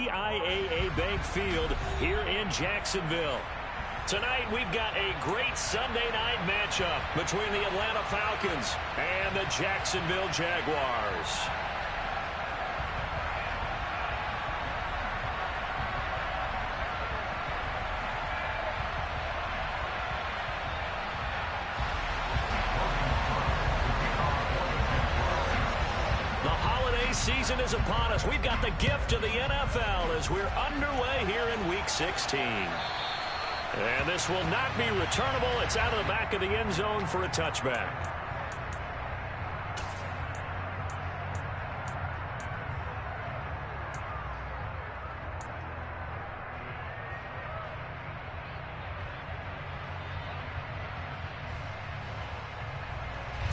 TIAA Bank Field here in Jacksonville. Tonight, we've got a great Sunday night matchup between the Atlanta Falcons and the Jacksonville Jaguars. The holiday season is upon us. We've got the gift of the NFL as we're underway here in Week 16. And this will not be returnable. It's out of the back of the end zone for a touchback.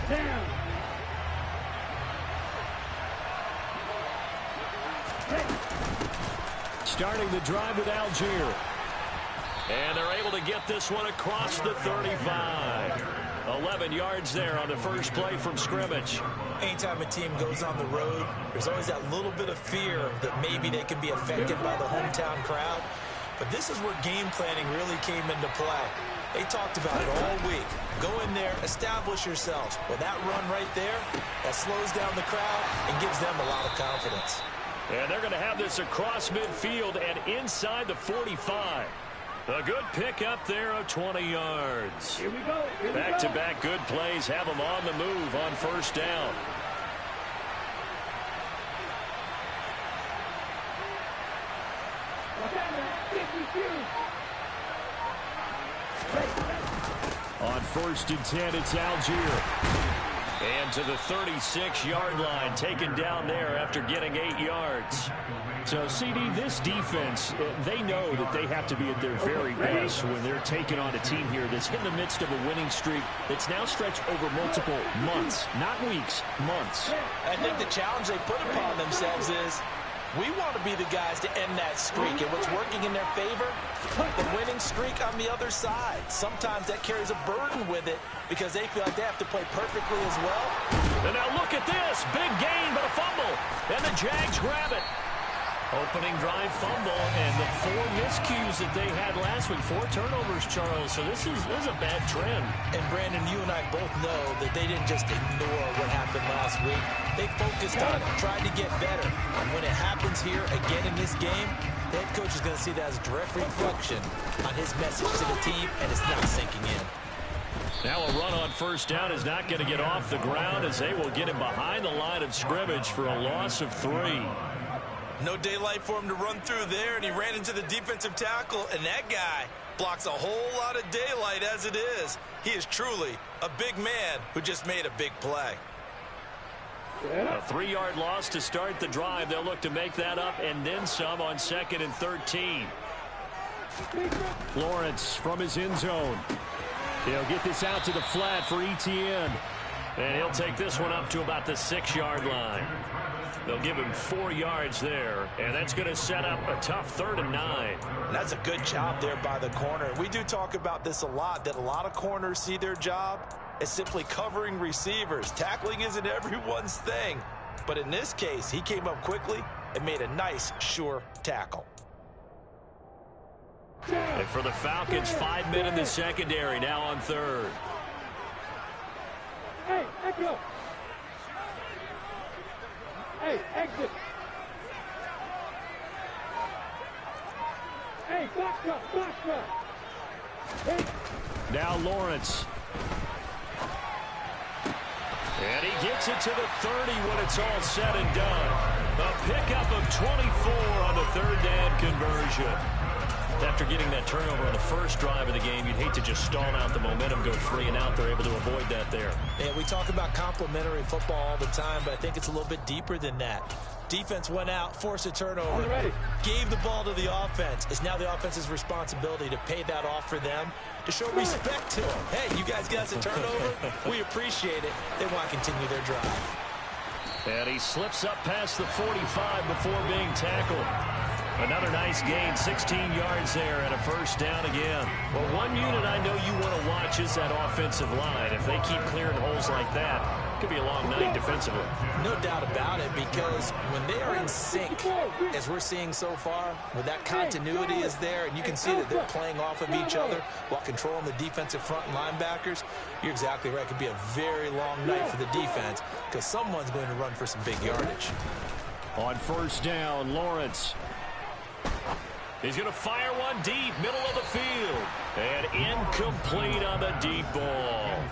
Down. Starting the drive with Algier. And they're able to get this one across the 35. 11 yards there on the first play from scrimmage. Anytime a team goes on the road, there's always that little bit of fear that maybe they can be affected by the hometown crowd. But this is where game planning really came into play. They talked about it all week. Go in there, establish yourselves. Well, that run right there, that slows down the crowd and gives them a lot of confidence. And they're going to have this across midfield and inside the 45. A good pickup there of 20 yards. Here we go. Back-to-back good plays have them on the move on first down. On first and 10, it's Algier. And to the 36-yard line, taken down there after getting 8 yards. So, CD, this defense, they know that they have to be at their very best when they're taking on a team here that's in the midst of a winning streak that's now stretched over multiple months, not weeks, months. I think the challenge they put upon themselves is we want to be the guys to end that streak. And what's working in their favor? The winning streak on the other side. Sometimes that carries a burden with it because they feel like they have to play perfectly as well. And now look at this. Big gain, but a fumble. And the Jags grab it. Opening drive fumble, and the 4 miscues that they had last week. 4 turnovers, Charles. So this is a bad trend. And, Brandon, you and I both know that they didn't just ignore what happened last week. They focused on it, tried to get better. And when it happens here again in this game, the head coach is going to see that as a direct reflection on his message to the team, and it's not sinking in. Now a run on first down is not going to get off the ground as they will get him behind the line of scrimmage for a loss of 3. No daylight for him to run through there, and he ran into the defensive tackle, and that guy blocks a whole lot of daylight as it is. He is truly a big man who just made a big play. A 3-yard loss to start the drive. They'll look to make that up and then some on 2nd and 13. Lawrence from his end zone. He'll get this out to the flat for Etienne. And he'll take this one up to about the 6-yard line. They'll give him 4 yards there, and that's going to set up a tough 3rd and 9. That's a good job there by the corner. We do talk about this a lot, that a lot of corners see their job as simply covering receivers. Tackling isn't everyone's thing. But in this case, he came up quickly and made a nice, sure tackle. And for the Falcons, 5 men in the secondary, now on 3rd. Hey, echo. Hey, exit. Hey, box up. Hey. Now Lawrence. And he gets it to the 30 when it's all said and done. A pickup of 24 on the 3rd down conversion. After getting that turnover on the first drive of the game, you'd hate to just stall out the momentum, go 3 and out. They're able to avoid that there. Yeah, we talk about complementary football all the time, but I think it's a little bit deeper than that. Defense went out, forced a turnover, gave the ball to the offense. It's now the offense's responsibility to pay that off for them, to show respect to them. Hey, you guys got us a turnover? We appreciate it. They want to continue their drive. And he slips up past the 45 before being tackled. Another nice gain, 16 yards there and a first down again. Well, one unit I know you want to watch is that offensive line. If they keep clearing holes like that, it could be a long night defensively. No doubt about it, because when they are in sync, as we're seeing so far, when that continuity is there, and you can see that they're playing off of each other while controlling the defensive front and linebackers, you're exactly right. It could be a very long night for the defense because someone's going to run for some big yardage. On first down, Lawrence. He's going to fire one deep, middle of the field. And incomplete on the deep ball.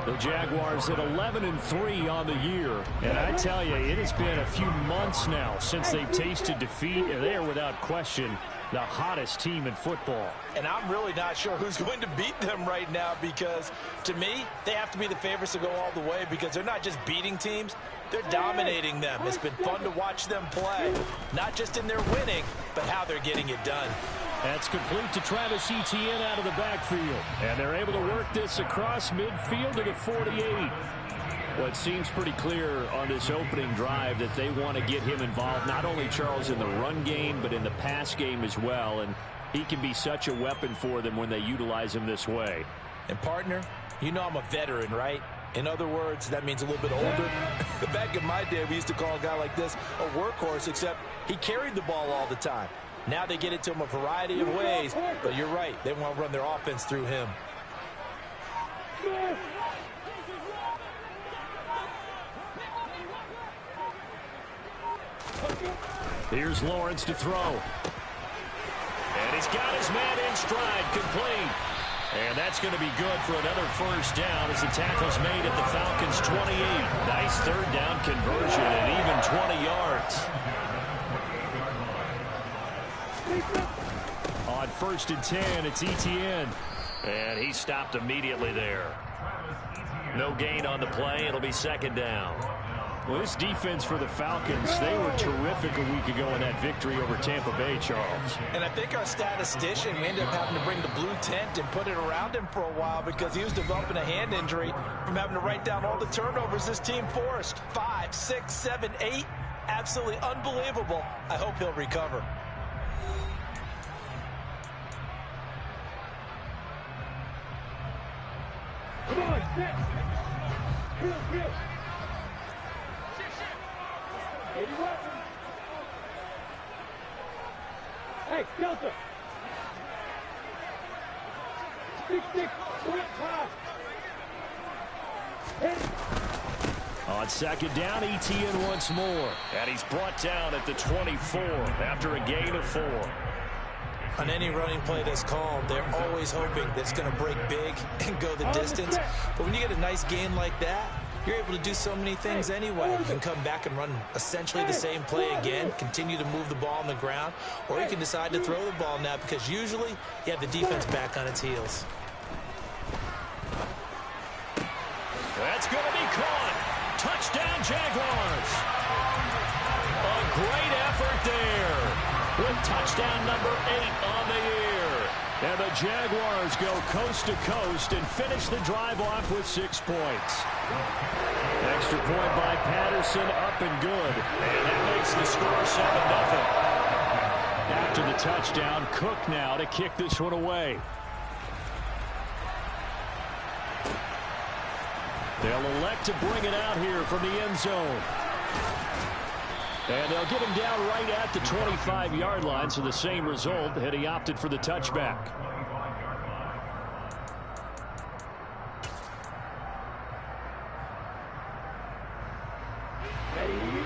The Jaguars at 11-3 on the year. And I tell you, it has been a few months now since they've tasted defeat. And they are, without question, the hottest team in football. And I'm really not sure who's going to beat them right now, because to me, they have to be the favorites to go all the way, because they're not just beating teams, they're dominating them. It's been fun to watch them play, not just in their winning, but how they're getting it done. That's complete to Travis Etienne out of the backfield. And they're able to work this across midfield to the 48. Well, it seems pretty clear on this opening drive that they want to get him involved, not only, Charles, in the run game, but in the pass game as well. And he can be such a weapon for them when they utilize him this way. And, partner, you know I'm a veteran, right? In other words, that means a little bit older. Back in my day, we used to call a guy like this a workhorse, except he carried the ball all the time. Now they get it to him a variety of ways, but you're right. They want to run their offense through him. Here's Lawrence to throw. And he's got his man in stride, complete. And that's going to be good for another first down as the tackle's made at the Falcons' 28. Nice third down conversion and even 20 yards. On first and 10, it's Etienne. And he stopped immediately there. No gain on the play. It'll be second down. Well, this defense for the Falcons, they were terrific a week ago in that victory over Tampa Bay, Charles. And I think our statistician, we ended up having to bring the blue tent and put it around him for a while because he was developing a hand injury from having to write down all the turnovers this team forced. 5, 6, 7, 8. Absolutely unbelievable. I hope he'll recover. Come on, set. Kill. 81. Hey, Delta. 6-6. On second down, Etienne once more. And he's brought down at the 24 after a gain of 4. On any running play that's called, they're always hoping that it's going to break big and go the distance. But when you get a nice gain like that, you're able to do so many things anyway. You can come back and run essentially the same play again, continue to move the ball on the ground, or you can decide to throw the ball now because usually you have the defense back on its heels. That's going to be caught. Touchdown, Jaguars. A great effort there with touchdown number 8 on the year. And the Jaguars go coast to coast and finish the drive off with 6 points. Extra point by Patterson, up and good. And that makes the score 7-0. After the touchdown, Cook now to kick this one away. They'll elect to bring it out here from the end zone. And they'll get him down right at the 25-yard line, so the same result, and he opted for the touchback.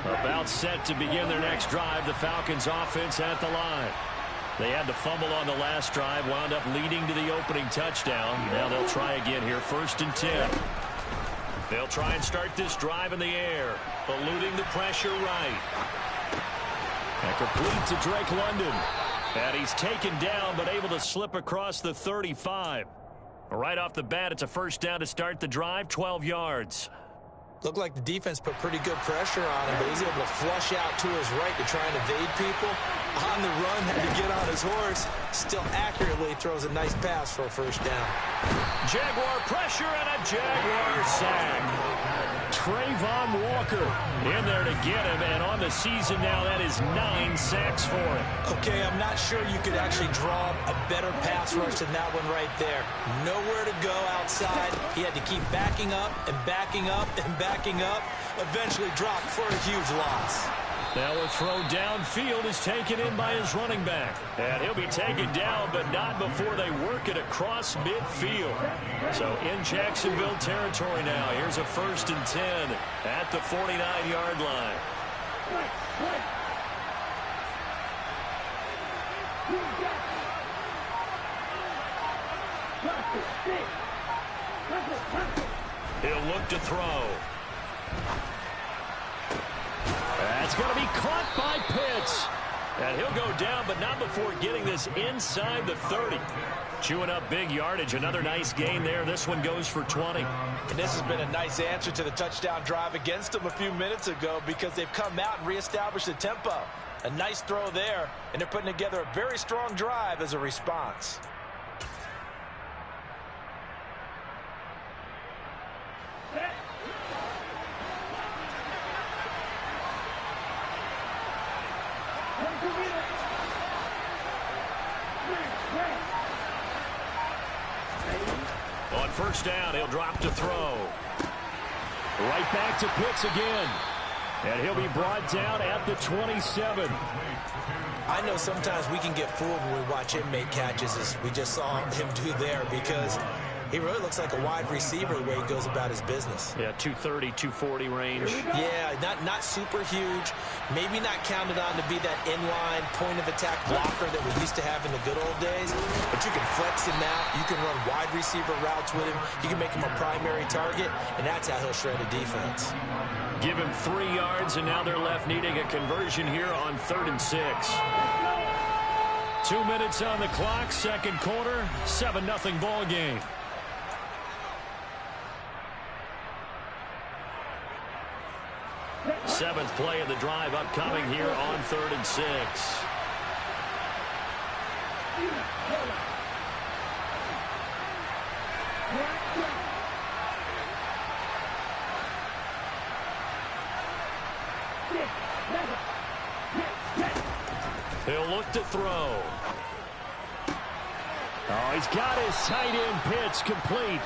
About set to begin their next drive, the Falcons offense at the line. They had the fumble on the last drive, wound up leading to the opening touchdown. Now they'll try again here, first and 10. They'll try and start this drive in the air, eluding the pressure right. And complete to Drake London. And he's taken down, but able to slip across the 35. Right off the bat, it's a first down to start the drive, 12 yards. Looked like the defense put pretty good pressure on him, but he's able to flush out to his right to try and evade people. On the run, had to get on his horse. Still accurately throws a nice pass for a first down. Jaguar pressure and a Jaguar sack. Trayvon Walker in there to get him, and on the season now, that is 9 sacks for him. Okay, I'm not sure you could actually draw a better pass rush than that one right there. Nowhere to go outside. He had to keep backing up and backing up and backing up. Eventually dropped for a huge loss. Now a throw downfield is taken in by his running back. And he'll be taken down, but not before they work it across midfield. So in Jacksonville territory now. Here's a 1st and 10 at the 49-yard line. He'll look to throw. That's going to be caught by Pitts. And he'll go down, but not before getting this inside the 30. Chewing up big yardage. Another nice gain there. This one goes for 20. And this has been a nice answer to the touchdown drive against them a few minutes ago because they've come out and reestablished the tempo. A nice throw there, and they're putting together a very strong drive as a response. On 1st down, he'll drop to throw. Right back to Pitts again. And he'll be brought down at the 27. I know sometimes we can get fooled when we watch him make catches, as we just saw him do there, because he really looks like a wide receiver the way he goes about his business. Yeah, 230, 240 range. Yeah, not super huge. Maybe not counted on to be that inline point-of-attack blocker that we used to have in the good old days. But you can flex him out. You can run wide receiver routes with him. You can make him a primary target, and that's how he'll shred a defense. Give him 3 yards, and now they're left needing a conversion here on 3rd and 6. 2 minutes on the clock, 2nd quarter, 7-0 ball game. Seventh play of the drive upcoming here on 3rd and 6. He'll look to throw. Oh, he's got his tight end Pitts complete.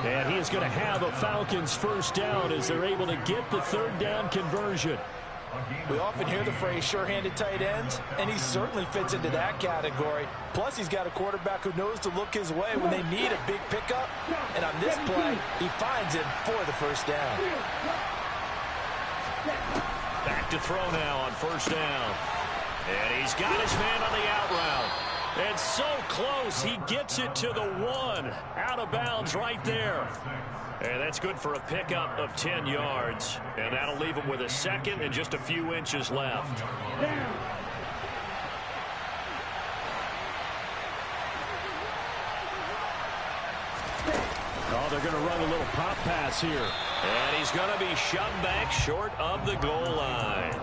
And he is going to have a Falcons 1st down as they're able to get the 3rd down conversion. We often hear the phrase sure-handed tight ends, and he certainly fits into that category. Plus, he's got a quarterback who knows to look his way when they need a big pickup. And on this play, he finds him for the 1st down. Back to throw now on 1st down. And he's got his man on the out route. And so close, he gets it to the 1. Out of bounds right there. And that's good for a pickup of 10 yards. And that'll leave him with a 2nd and just a few inches left. Oh, they're going to run a little pop pass here. And he's going to be shoved back short of the goal line.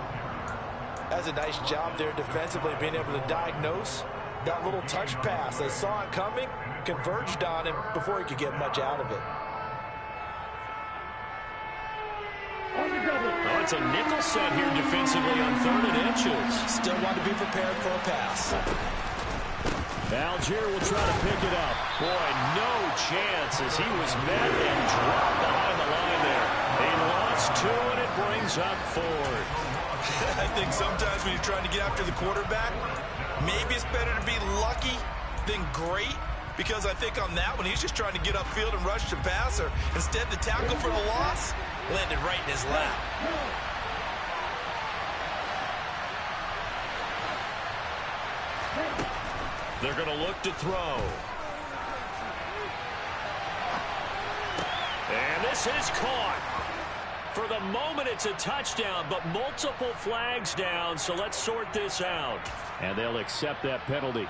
That's a nice job there defensively, being able to diagnose that little touch pass. They saw it coming, converged on him before he could get much out of it. Oh, it's a nickel set here defensively on 3rd and inches. Still want to be prepared for a pass. Algier will try to pick it up. Boy, no chance as he was met and dropped behind the line there. He lost 2, and it brings up 4th. I think sometimes when you're trying to get after the quarterback, maybe it's better to be lucky than great, because I think on that one, he's just trying to get upfield and rush the passer. Instead, the tackle for the loss landed right in his lap. They're going to look to throw. And this is caught. For the moment, it's a touchdown, but multiple flags down, so let's sort this out. And they'll accept that penalty.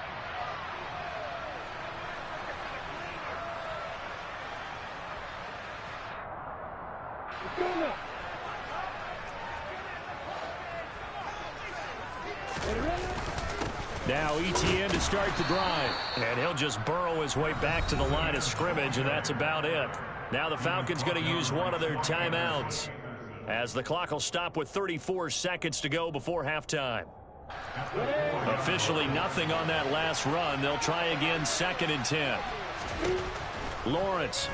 Now ETN to start the drive. And he'll just burrow his way back to the line of scrimmage, and that's about it. Now the Falcons going to use one of their timeouts. as the clock will stop with 34 seconds to go before halftime. Officially nothing on that last run. They'll try again, 2nd and 10. Lawrence.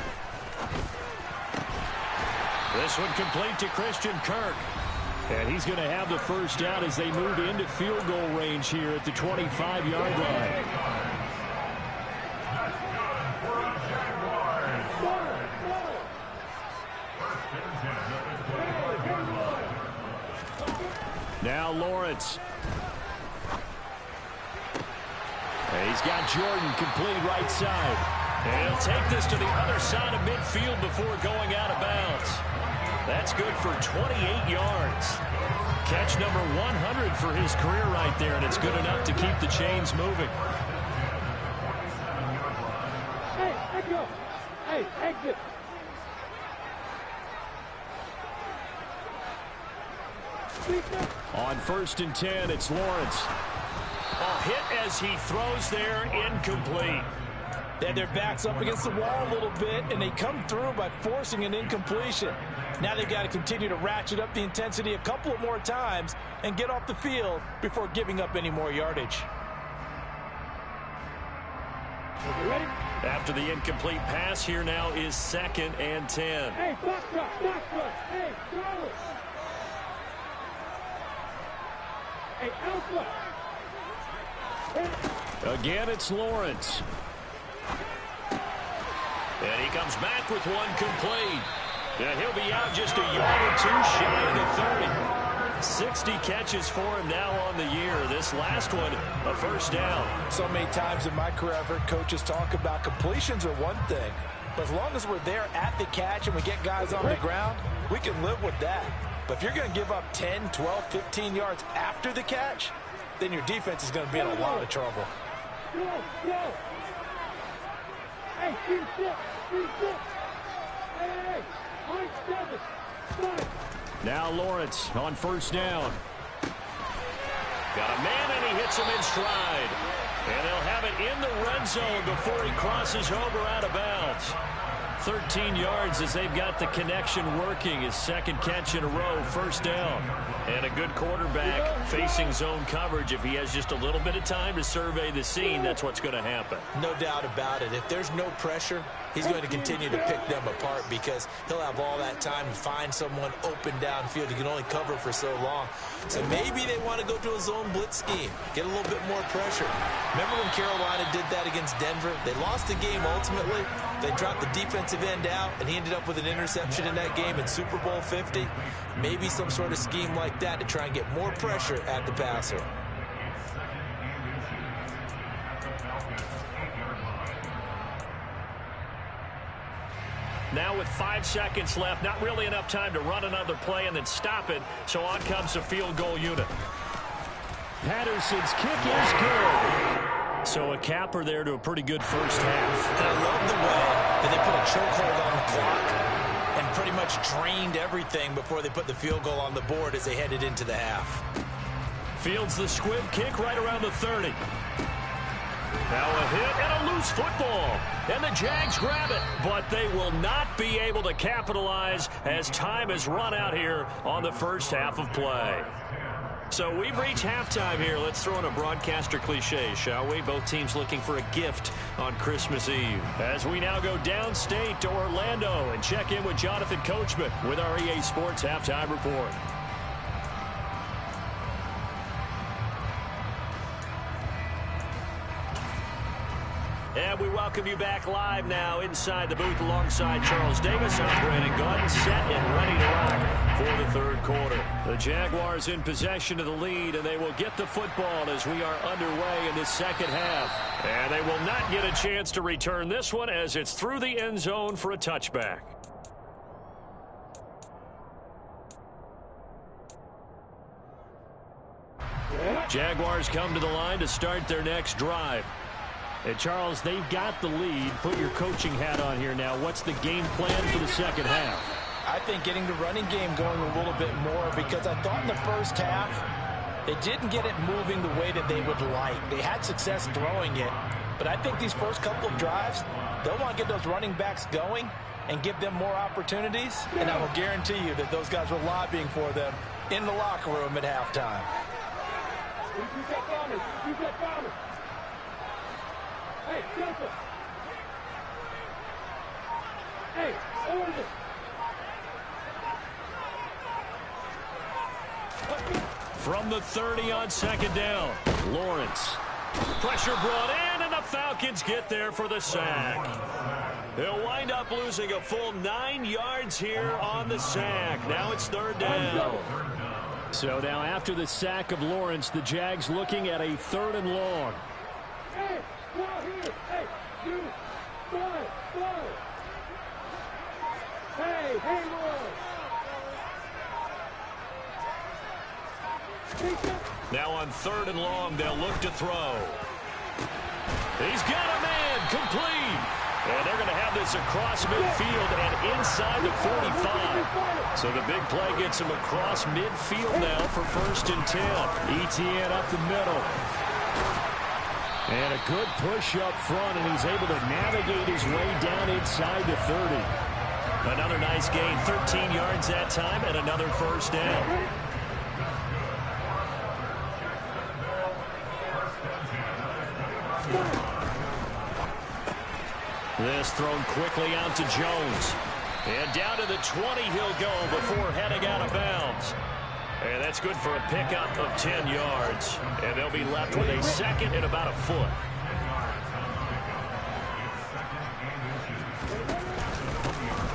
This one complete to Christian Kirk. And he's going to have the first down as they move into field goal range here at the 25-yard line. Now Lawrence. And he's got Jordan complete right side. And he'll take this to the other side of midfield before going out of bounds. That's good for 28 yards. Catch number 100 for his career right there, and it's good enough to keep the chains moving. Hey, let go. Hey, exit. On 1st and 10, it's Lawrence. A hit as he throws there, incomplete. They had their backs up against the wall a little bit, and they come through by forcing an incompletion. Now they've got to continue to ratchet up the intensity a couple of more times and get off the field before giving up any more yardage. Ready? After the incomplete pass, here now is 2nd and 10. Hey, box rush, box rush. Hey, throw it. Hey, alpha. Hey. Again, it's Lawrence. And he comes back with one complete. And he'll be out just a yard or 2 shy of the 30. 60 catches for him now on the year. This last one, a first down. So many times in my career I've heard coaches talk about completions are one thing. But as long as we're there at the catch and we get guys on the ground, we can live with that. But if you're going to give up 10, 12, 15 yards after the catch, then your defense is going to be in a lot of trouble. Go, go. Hey, 3-6, 3-6. Hey, 7. Stop. Now Lawrence on first down. Got a man, and he hits him in stride. And they'll have it in the red zone before he crosses over out of bounds. 13 yards as they've got the connection working. His 2nd catch in a row, first down. And a good quarterback facing zone coverage. If he has just a little bit of time to survey the scene, that's what's going to happen. No doubt about it. If there's no pressure, he's going to continue to pick them apart because he'll have all that time to find someone open downfield. He can only cover for so long. So maybe they want to go to a zone blitz scheme, get a little bit more pressure. Remember when Carolina did that against Denver? They lost the game ultimately. They dropped the defensive end out, and he ended up with an interception in that game in Super Bowl 50. Maybe some sort of scheme like that to try and get more pressure at the passer. Now with 5 seconds left, not really enough time to run another play and then stop it. So on comes the field goal unit. Patterson's kick is good. So a capper there to a pretty good first half. And I love the way that they put a chokehold on the clock and pretty much drained everything before they put the field goal on the board as they headed into the half. Fields the squib kick right around the 30. Now a hit and a loose football. And the Jags grab it. But they will not be able to capitalize as time has run out here on the first half of play. So we've reached halftime here. Let's throw in a broadcaster cliche, shall we? Both teams looking for a gift on Christmas Eve. As we now go downstate to Orlando and check in with Jonathan Coachman with our EA Sports Halftime Report. And we welcome you back live now inside the booth alongside Charles Davis. I'm Brandon Gordon, set and ready to rock for the third quarter. The Jaguars in possession of the lead, and they will get the football as we are underway in the second half. And they will not get a chance to return this one as it's through the end zone for a touchback. Jaguars come to the line to start their next drive. And Charles, they've got the lead. Put your coaching hat on here now. What's the game plan for the second half? I think getting the running game going a little bit more because I thought in the first half They didn't get it moving the way that they would like. They had success throwing it, but I think these first couple of drives, they'll want to get those running backs going and give them more opportunities, and I will guarantee you that those guys were lobbying for them in the locker room at halftime. Hey, Joseph. Hey, over this. From the 30 on second down, Lawrence. Pressure brought in, and the Falcons get there for the sack. They'll wind up losing a full 9 yards here on the sack. Now it's third down. So now after the sack of Lawrence, the Jags looking at a 3rd and long. Hey, now here. Hey, you. Go. Hey, Lord. Now on 3rd and long, they'll look to throw. He's got a man, complete. And they're going to have this across midfield and inside the 45. So the big play gets him across midfield now for 1st and 10. ETN up the middle. And a good push up front, and he's able to navigate his way down inside the 30. Another nice gain, 13 yards that time, and another 1st down. This thrown quickly out to Jones. And down to the 20 he'll go before heading out of bounds. And that's good for a pickup of 10 yards. And they'll be left with a 2nd and about a foot.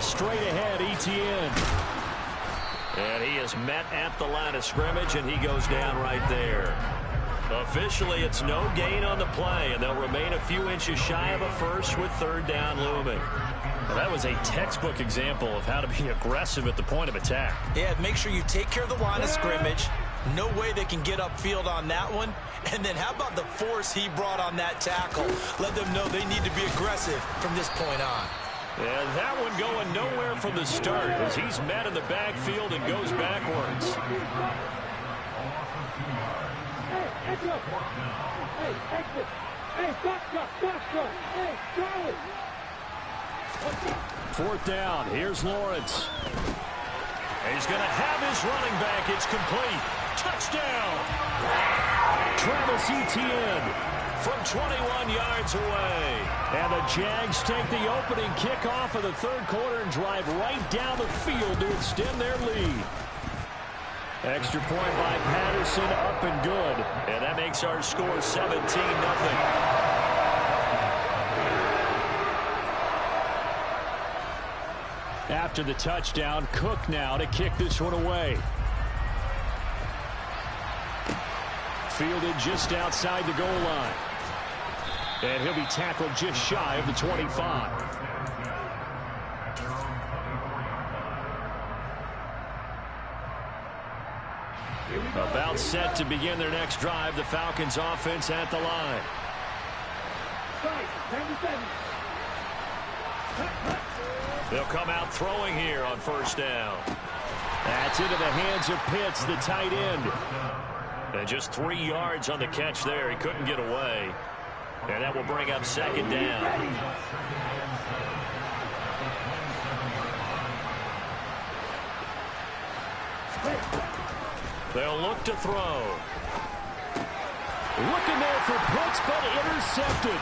Straight ahead, ETN. And he is met at the line of scrimmage, and he goes down right there. Officially, it's no gain on the play, and they'll remain a few inches shy of a first with 3rd down looming. Well, that was a textbook example of how to be aggressive at the point of attack. Yeah, make sure you take care of the line of scrimmage. No way they can get upfield on that one. And then how about the force he brought on that tackle? Let them know they need to be aggressive from this point on. And that one going nowhere from the start as he's met in the backfield and goes backwards. Hey, exit. Hey, stop. Hey, Charlie. 4th down. Here's Lawrence. He's going to have his running back. It's complete. Touchdown. Travis Etienne from 21 yards away. And the Jags take the opening kickoff of the 3rd quarter and drive right down the field to extend their lead. Extra point by Patterson, up and good. And that makes our score 17-0. After the touchdown, Cook now to kick this one away. Fielded just outside the goal line. And he'll be tackled just shy of the 25. About set to begin their next drive. The Falcons offense at the line. They'll come out throwing here on 1st down. That's into the hands of Pitts, the tight end. And just 3 yards on the catch there. He couldn't get away. And that will bring up 2nd down. They'll look to throw. Looking there for Pitts, but intercepted.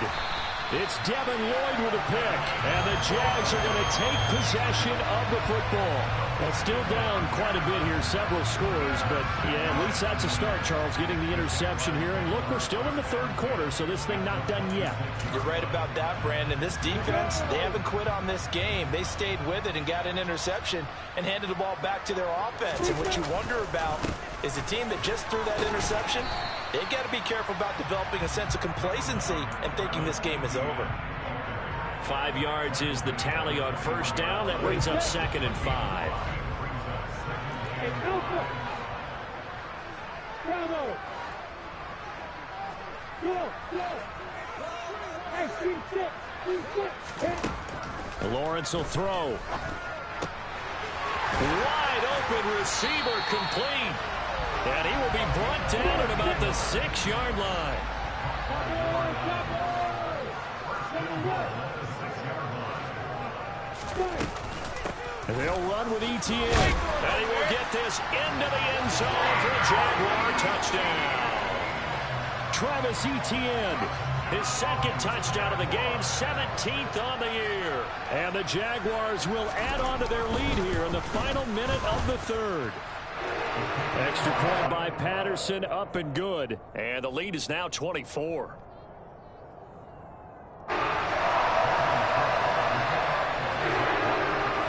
It's Devin Lloyd with a pick, and the Jags are going to take possession of the football. Well, still down quite a bit here, several scores, but yeah, at least that's a start, Charles, getting the interception here. And look, we're still in the 3rd quarter, so this thing not done yet. You're right about that, Brandon. This defense, they haven't quit on this game. They stayed with it and got an interception and handed the ball back to their offense. And what you wonder about is a team that just threw that interception, they got to be careful about developing a sense of complacency and thinking this game is over. 5 yards is the tally on 1st down. That brings up 2nd and 5. Hey, Alpha. Bravo. Go. Hey, Lawrence will throw. Wide open receiver complete. And he will be brought down at about the 6-yard line. They'll run with ETN. And he will get this into the end zone for a Jaguar touchdown. Travis Etienne, his second touchdown of the game, 17th on the year. And the Jaguars will add on to their lead here in the final minute of the third. Extra point by Patterson, up and good. And the lead is now 24.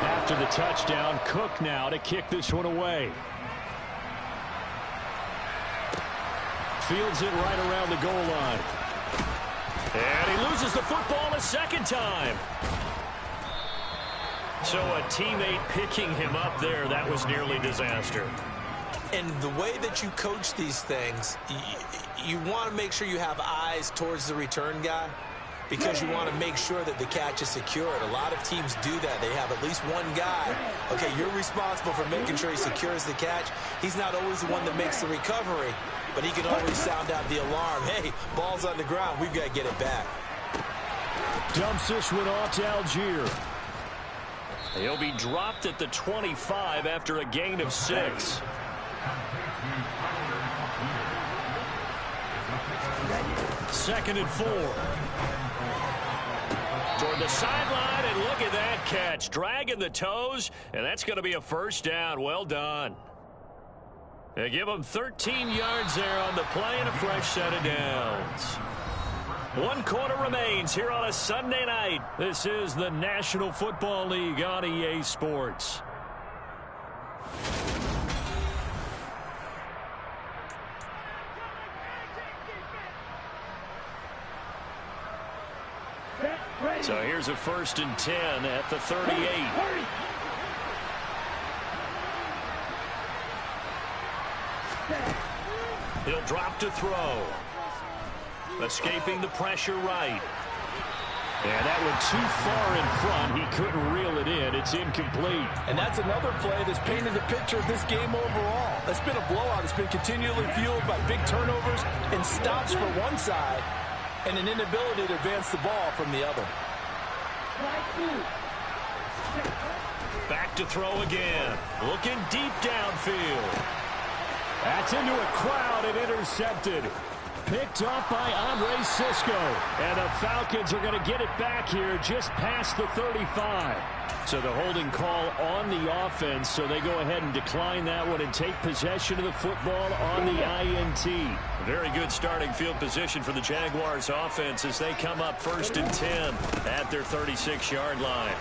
After the touchdown, Cook now to kick this one away. Fields it right around the goal line. And he loses the football a second time. So a teammate picking him up there, that was nearly disaster. And the way that you coach these things, you want to make sure you have eyes towards the return guy because you want to make sure that the catch is secured. A lot of teams do that. They have at least one guy. Okay, you're responsible for making sure he secures the catch. He's not always the one that makes the recovery, but he can always sound out the alarm. Hey, ball's on the ground. We've got to get it back. Dumps this one off to Algier. He'll be dropped at the 25 after a gain of 6. Second and 4. Toward the sideline, and look at that catch. Dragging the toes, and that's going to be a first down. Well done. They give him 13 yards there on the play and a fresh set of downs. 1 quarter remains here on a Sunday night. This is the National Football League on EA Sports. So here's a 1st and 10 at the 38. He'll drop to throw. Escaping the pressure right. And that went too far in front. He couldn't reel it in. It's incomplete. And that's another play that's painted the picture of this game overall. It's been a blowout. It's been continually fueled by big turnovers and stops for one side and an inability to advance the ball from the other. Back to throw again. Looking deep downfield. That's into a crowd and intercepted. Picked up by Andre Cisco. And the Falcons are going to get it back here just past the 35. So the holding call on the offense, so they go ahead and decline that one and take possession of the football on the INT. Very good starting field position for the Jaguars offense as they come up 1st and 10 at their 36-yard line.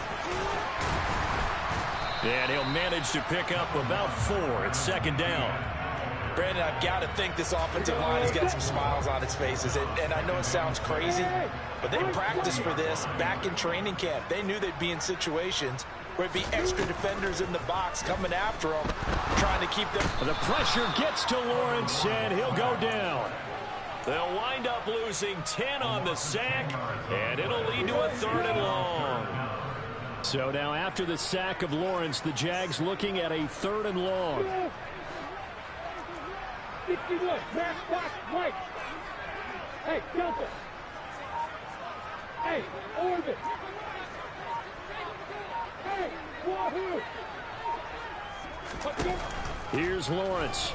And he'll manage to pick up about 4 at 2nd down. Brandon, I've got to think this offensive line has got some smiles on its faces. And I know it sounds crazy, but they practiced for this back in training camp. They knew they'd be in situations where it'd be extra defenders in the box coming after them, trying to keep them. The pressure gets to Lawrence, and he'll go down. They'll wind up losing 10 on the sack, and it'll lead to a 3rd and long. So now after the sack of Lawrence, the Jags looking at a 3rd and long. 61, back, right. Hey, Delta. Hey, Orbit. Hey, Wahoo. Here's Lawrence.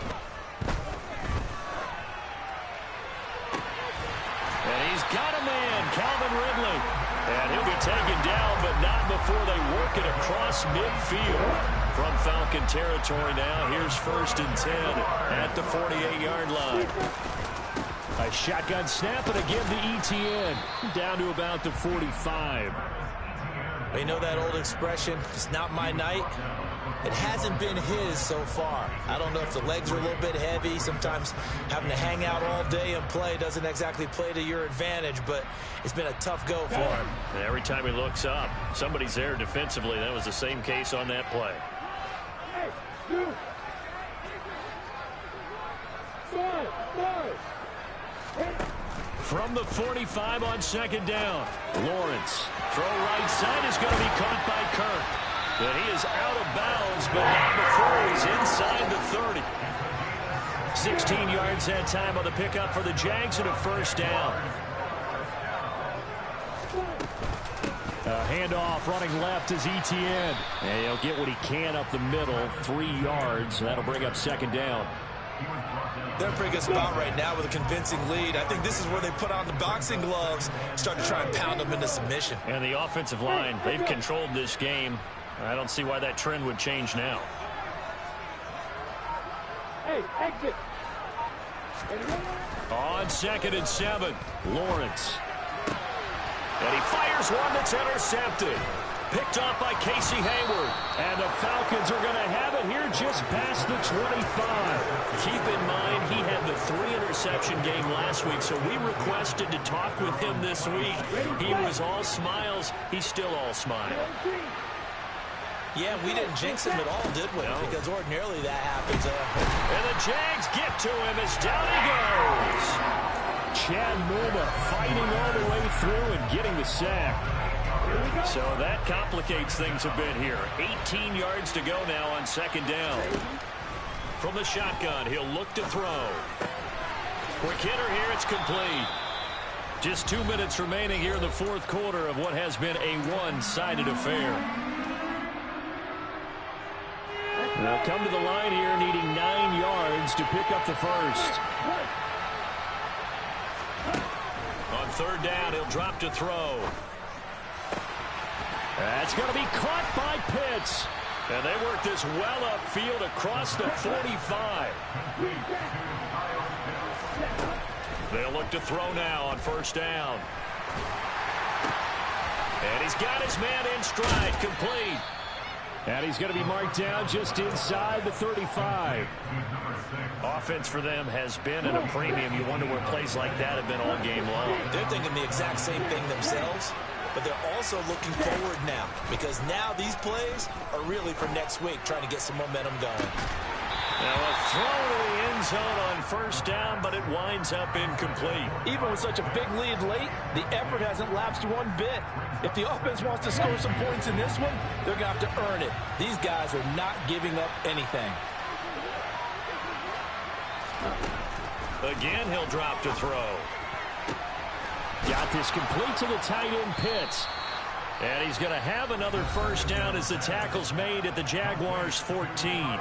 And he's got a man, Calvin Ridley. And he'll be taken down, but not before they work it across midfield. From Falcon territory now, here's 1st and 10 at the 48-yard line. A shotgun snap and again to ETN. Down to about the 45. You know that old expression, it's not my night? It hasn't been his so far. I don't know if the legs are a little bit heavy. Sometimes having to hang out all day and play doesn't exactly play to your advantage, but it's been a tough go for him. And every time he looks up, somebody's there defensively. That was the same case on that play. From the 45 on 2nd down, Lawrence. Throw right side is going to be caught by Kirk. But he is out of bounds, but not before he's inside the 30. 16 yards that time on the pickup for the Jags and a first down. Handoff running left is Etienne. And he'll get what he can up the middle, 3 yards. That'll bring up second down. They're in a pretty good spot right now with a convincing lead. I think this is where they put on the boxing gloves, start to try and pound them into submission. And the offensive line, they've controlled this game. I don't see why that trend would change now. Hey, exit. On 2nd and 7, Lawrence. And he fires one that's intercepted. Picked off by Casey Hayward. And the Falcons are going to have it here just past the 25. Keep in mind, he had the 3-interception game last week, so we requested to talk with him this week. He was all smiles. He's still all smiles. Yeah, we didn't jinx him at all, did we? No. Because ordinarily that happens. And the Jags get to him as down he goes. Chad Muma fighting all the way through and getting the sack. So that complicates things a bit here. 18 yards to go now on 2nd down. From the shotgun, he'll look to throw. Quick hitter here, it's complete. Just 2 minutes remaining here in the 4th quarter of what has been a one-sided affair. They'll come to the line here needing 9 yards to pick up the first. On 3rd down, he'll drop to throw. That's going to be caught by Pitts. And they work this well upfield across the 45. They'll look to throw now on 1st down. And he's got his man in stride, complete. And he's going to be marked down just inside the 35. Offense for them has been at a premium. You wonder where plays like that have been all game long. They're thinking the exact same thing themselves, but they're also looking forward now, because now these plays are really for next week, trying to get some momentum going. Now a throw to the end zone on 1st down, but it winds up incomplete. Even with such a big lead late, the effort hasn't lapsed one bit. If the offense wants to score some points in this one, they're going to have to earn it. These guys are not giving up anything. Again, he'll drop to throw. Got this complete to the tight end Pitts. And he's going to have another first down as the tackle's made at the Jaguars' 14.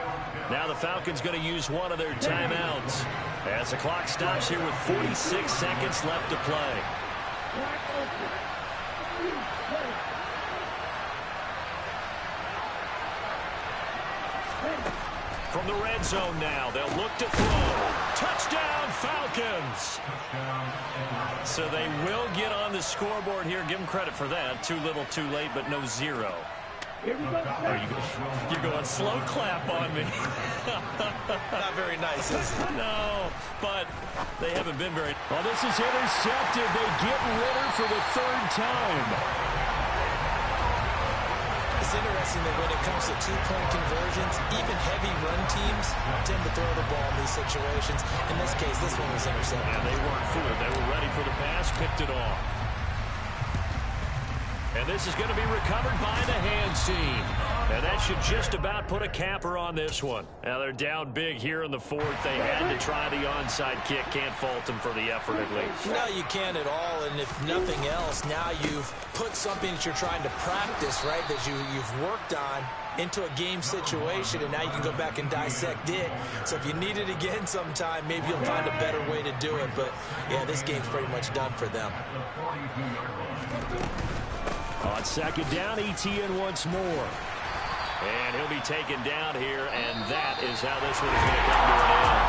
Now the Falcons going to use one of their timeouts as the clock stops here with 46 seconds left to play. From the red zone now, they'll look to throw. Touchdown, Falcons! So they will get on the scoreboard here. Give them credit for that. Too little, too late, but no zero. You're going slow clap on me. Not very nice, is it? No, but they haven't been very... Well, this is intercepted. They get Ritter for the 3rd time. It's interesting that when it comes to 2-point conversions, even heavy run teams tend to throw the ball in these situations. In this case, this one was intercepted. And they weren't fooled. They were ready for the pass, picked it off. And this is going to be recovered by the hands team. And that should just about put a capper on this one. Now they're down big here in the 4th. They had to try the onside kick. Can't fault them for the effort at least. No, you can't at all. And if nothing else, now you've put something that you're trying to practice, right, that you've worked on into a game situation, and now you can go back and dissect it. So if you need it again sometime, maybe you'll find a better way to do it. But, yeah, this game's pretty much done for them. On 2nd down, Etienne once more. And he'll be taken down here, and that is how this one is going to come to an end.